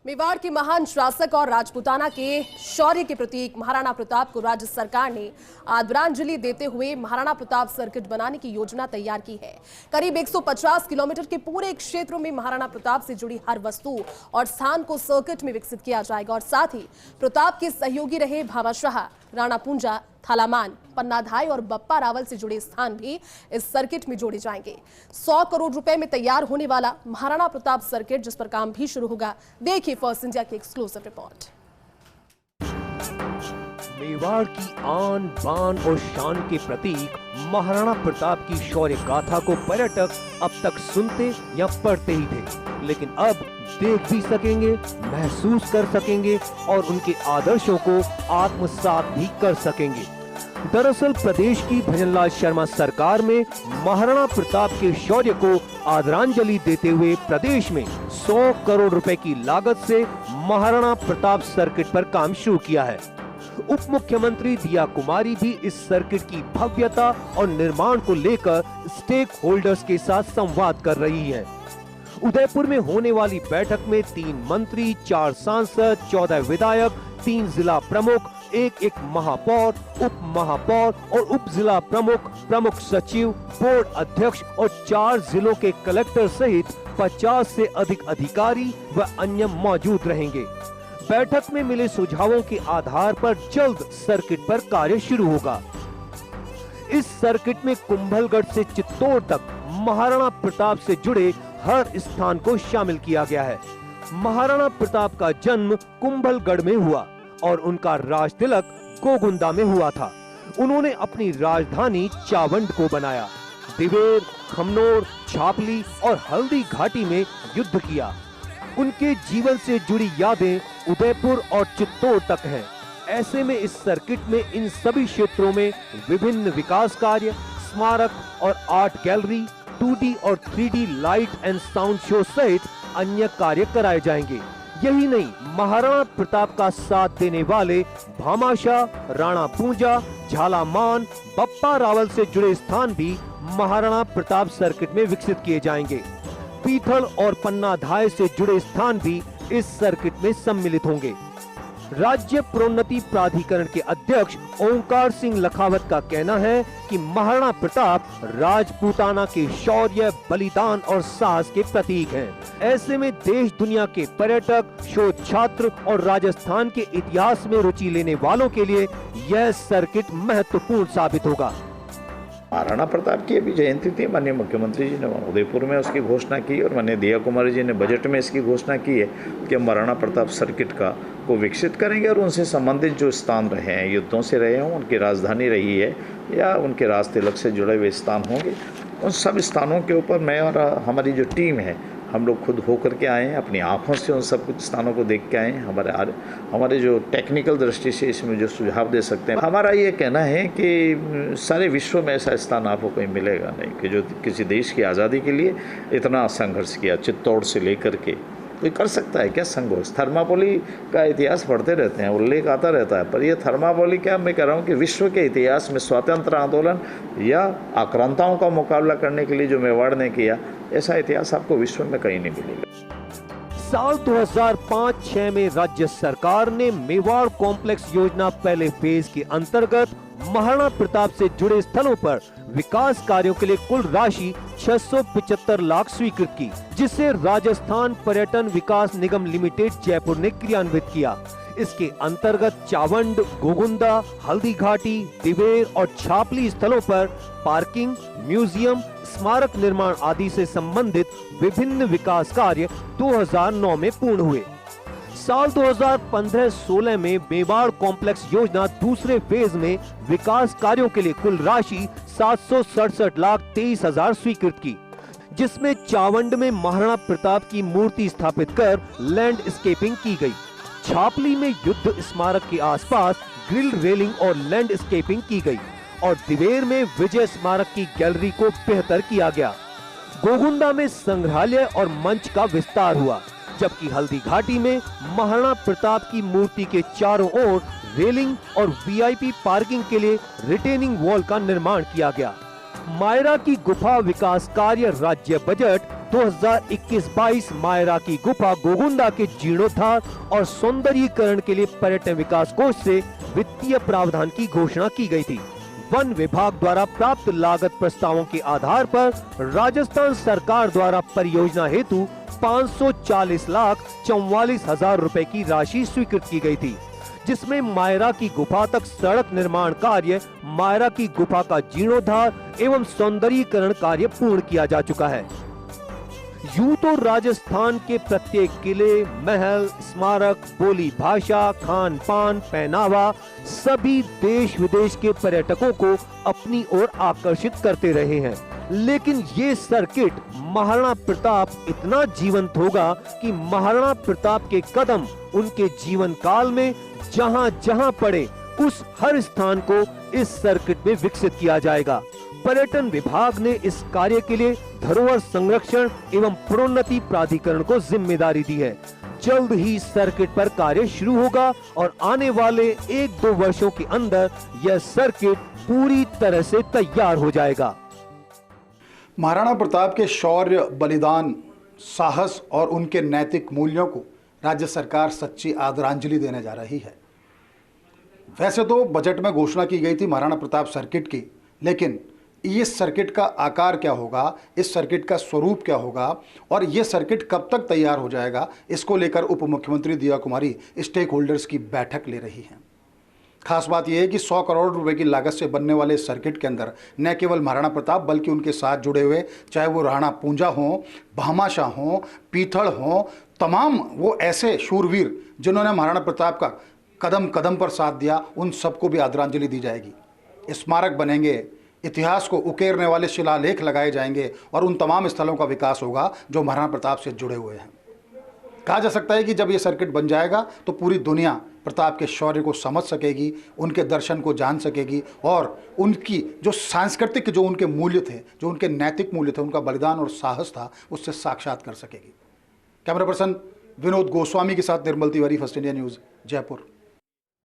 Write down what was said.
मेवाड़ के महान शासक और राजपूताना के शौर्य के प्रतीक महाराणा प्रताप को राज्य सरकार ने आदरांजलि देते हुए महाराणा प्रताप सर्किट बनाने की योजना तैयार की है। करीब 150 किलोमीटर के पूरे क्षेत्रों में महाराणा प्रताप से जुड़ी हर वस्तु और स्थान को सर्किट में विकसित किया जाएगा और साथ ही प्रताप के सहयोगी रहे भामाशाह, राणा पूंजा, थालामान, पन्नाधाय और बप्पा रावल से जुड़े स्थान भी इस सर्किट में जोड़े जाएंगे। 100 करोड़ रुपए में तैयार होने वाला महाराणा प्रताप सर्किट, जिस पर काम भी शुरू होगा। देखिए फर्स्ट इंडिया की एक्सक्लूसिव रिपोर्ट। मेवाड़ की आन बान और शान के प्रतीक महाराणा प्रताप की शौर्य गाथा को पर्यटक अब तक सुनते या पढ़ते ही थे, लेकिन अब देख भी सकेंगे, महसूस कर सकेंगे और उनके आदर्शों को आत्मसात भी कर सकेंगे। दरअसल प्रदेश की भजनलाल शर्मा सरकार में महाराणा प्रताप के शौर्य को आदरांजलि देते हुए प्रदेश में 100 करोड़ रुपए की लागत से महाराणा प्रताप सर्किट पर काम शुरू किया है। उप मुख्यमंत्री दिया कुमारी भी इस सर्किट की भव्यता और निर्माण को लेकर स्टेक होल्डर्स के साथ संवाद कर रही है। उदयपुर में होने वाली बैठक में 3 मंत्री, 4 सांसद, 14 विधायक, 3 जिला प्रमुख, एक महापौर, उप महापौर और उप जिला प्रमुख, प्रमुख सचिव, बोर्ड अध्यक्ष और 4 जिलों के कलेक्टर सहित 50 से अधिक अधिकारी व अन्य मौजूद रहेंगे। बैठक में मिले सुझावों के आधार पर जल्द सर्किट पर कार्य शुरू होगा। इस सर्किट में कुंभलगढ़ से चित्तौड़ तक महाराणा प्रताप से जुड़े हर स्थान को शामिल किया गया है। महाराणा प्रताप का जन्म कुंभलगढ़ में हुआ और उनका राज तिलक गोगुंदा में हुआ था। उन्होंने अपनी राजधानी चावंड को बनाया। दिवेर, खमनोर, छापली और हल्दी घाटी में युद्ध किया। उनके जीवन से जुड़ी यादें उदयपुर और चित्तौड़ तक हैं। ऐसे में इस सर्किट में इन सभी क्षेत्रों में विभिन्न विकास कार्य, स्मारक और आर्ट गैलरी, 2D और 3D light and sound show सहित अन्य कार्य कराए जाएंगे। यही नहीं, महाराणा प्रताप का साथ देने वाले भामाशाह, राणा पूंजा, झालामान, बप्पा रावल से जुड़े स्थान भी महाराणा प्रताप सर्किट में विकसित किए जाएंगे। पीथल और पन्नाधाय से जुड़े स्थान भी इस सर्किट में सम्मिलित होंगे। राज्य प्रोन्नति प्राधिकरण के अध्यक्ष ओंकार सिंह लखावत का कहना है कि महाराणा प्रताप राजपूताना के शौर्य, बलिदान और साहस के प्रतीक हैं। ऐसे में देश दुनिया के पर्यटक, शोध छात्र और राजस्थान के इतिहास में रुचि लेने वालों के लिए यह सर्किट महत्वपूर्ण साबित होगा। महाराणा प्रताप की अभी जयंती थी। माननीय मुख्यमंत्री जी ने उदयपुर में उसकी घोषणा की और माननीय दिया कुमारी जी ने बजट में इसकी घोषणा की है कि हम महाराणा प्रताप सर्किट को विकसित करेंगे और उनसे संबंधित जो स्थान रहे हैं, युद्धों से रहे हों, उनकी राजधानी रही है या उनके राज तिलक से जुड़े हुए स्थान होंगे, उन सब स्थानों के ऊपर मैं और हमारी जो टीम है, हम लोग खुद होकर के आए हैं, अपनी आँखों से उन सब कुछ स्थानों को देख के आए हैं। हमारे जो टेक्निकल दृष्टि से इसमें जो सुझाव दे सकते हैं, हमारा ये कहना है कि सारे विश्व में ऐसा स्थान आपको कहीं मिलेगा नहीं कि जो किसी देश की आज़ादी के लिए इतना संघर्ष किया। चित्तौड़ से लेकर के कोई कर सकता है क्या संघर्ष? थर्मापोली का इतिहास पढ़ते रहते हैं, उल्लेख आता रहता है, पर ये थर्मापोली क्या, मैं कह रहा हूँ कि विश्व के इतिहास में स्वतंत्र आंदोलन या आक्रांताओं का मुकाबला करने के लिए जो मेवाड़ ने किया, ऐसा इतिहास आपको विश्व में कहीं नहीं मिलेगा। साल 2005-06 में राज्य सरकार ने मेवाड़ कॉम्प्लेक्स योजना पहले फेज के अंतर्गत महाराणा प्रताप से जुड़े स्थलों पर विकास कार्यों के लिए कुल राशि 675 लाख स्वीकृत की, जिसे राजस्थान पर्यटन विकास निगम लिमिटेड जयपुर ने क्रियान्वित किया। इसके अंतर्गत चावंड, गोगुंदा, हल्दी घाटी, दिवेर और छापली स्थलों पर पार्किंग, म्यूजियम, स्मारक निर्माण आदि से संबंधित विभिन्न विकास कार्य 2009 में पूर्ण हुए। साल 2015-16 में मेवाड़ कॉम्प्लेक्स योजना दूसरे फेज में विकास कार्यों के लिए कुल राशि 767 लाख 23 हजार स्वीकृत की, जिसमें चावंड में महाराणा प्रताप की मूर्ति स्थापित कर लैंडस्केपिंग की गई। छापली में युद्ध स्मारक के आसपास ग्रिल रेलिंग और लैंडस्केपिंग की गई और दिवेर में विजय स्मारक की गैलरी को बेहतर किया गया। गोगुंदा में संग्रहालय और मंच का विस्तार हुआ, जबकि हल्दी घाटी में महाराणा प्रताप की मूर्ति के चारों ओर रेलिंग और वीआईपी पार्किंग के लिए रिटेनिंग वॉल का निर्माण किया गया। मायरा की गुफा विकास कार्य राज्य बजट 2021-22 मायरा की गुफा गोगुंदा के जीर्णोद्धार और सौंदर्यीकरण के लिए पर्यटन विकास कोष से वित्तीय प्रावधान की घोषणा की गई थी। वन विभाग द्वारा प्राप्त लागत प्रस्तावों के आधार पर राजस्थान सरकार द्वारा परियोजना हेतु 540,44,000 रुपए की राशि स्वीकृत की गई थी, जिसमें मायरा की गुफा तक सड़क निर्माण कार्य, मायरा की गुफा का जीर्णोद्धार एवं सौंदर्यीकरण कार्य पूर्ण किया जा चुका है। यूं तो राजस्थान के प्रत्येक किले, महल, स्मारक, बोली भाषा, खान पान, पहनावा सभी देश विदेश के पर्यटकों को अपनी ओर आकर्षित करते रहे हैं, लेकिन ये सर्किट महाराणा प्रताप इतना जीवंत होगा कि महाराणा प्रताप के कदम उनके जीवन काल में जहां जहां पड़े उस हर स्थान को इस सर्किट में विकसित किया जाएगा। पर्यटन विभाग ने इस कार्य के लिए धरोहर संरक्षण एवं प्रोन्नति प्राधिकरण को जिम्मेदारी दी है। जल्द ही सर्किट पर कार्य शुरू होगा और आने वाले 1-2 वर्षों के अंदर यह सर्किट पूरी तरह से तैयार हो जाएगा। महाराणा प्रताप के शौर्य, बलिदान, साहस और उनके नैतिक मूल्यों को राज्य सरकार सच्ची आदरांजलि देने जा रही है। वैसे तो बजट में घोषणा की गई थी महाराणा प्रताप सर्किट की, लेकिन इस सर्किट का आकार क्या होगा, इस सर्किट का स्वरूप क्या होगा और ये सर्किट कब तक तैयार हो जाएगा, इसको लेकर उप मुख्यमंत्री दिया कुमारी स्टेक होल्डर्स की बैठक ले रही हैं। खास बात यह है कि 100 करोड़ रुपए की लागत से बनने वाले इस सर्किट के अंदर न केवल महाराणा प्रताप बल्कि उनके साथ जुड़े हुए, चाहे वो राणा पूंजा हो, भामाशाह हो, पीथड़ हो, तमाम वो ऐसे शूरवीर जिन्होंने महाराणा प्रताप का कदम कदम पर साथ दिया, उन सबको भी आदरांजलि दी जाएगी। स्मारक बनेंगे, इतिहास को उकेरने वाले शिलालेख लगाए जाएंगे और उन तमाम स्थलों का विकास होगा जो महाराणा प्रताप से जुड़े हुए हैं। कहा जा सकता है कि जब ये सर्किट बन जाएगा तो पूरी दुनिया प्रताप के शौर्य को समझ सकेगी, उनके दर्शन को जान सकेगी और उनकी जो सांस्कृतिक, जो उनके मूल्य थे, जो उनके नैतिक मूल्य थे, उनका बलिदान और साहस था, उससे साक्षात कर सकेगी। कैमरा पर्सन विनोद गोस्वामी के साथ Nirmal Tiwari, first India news, Jaipur.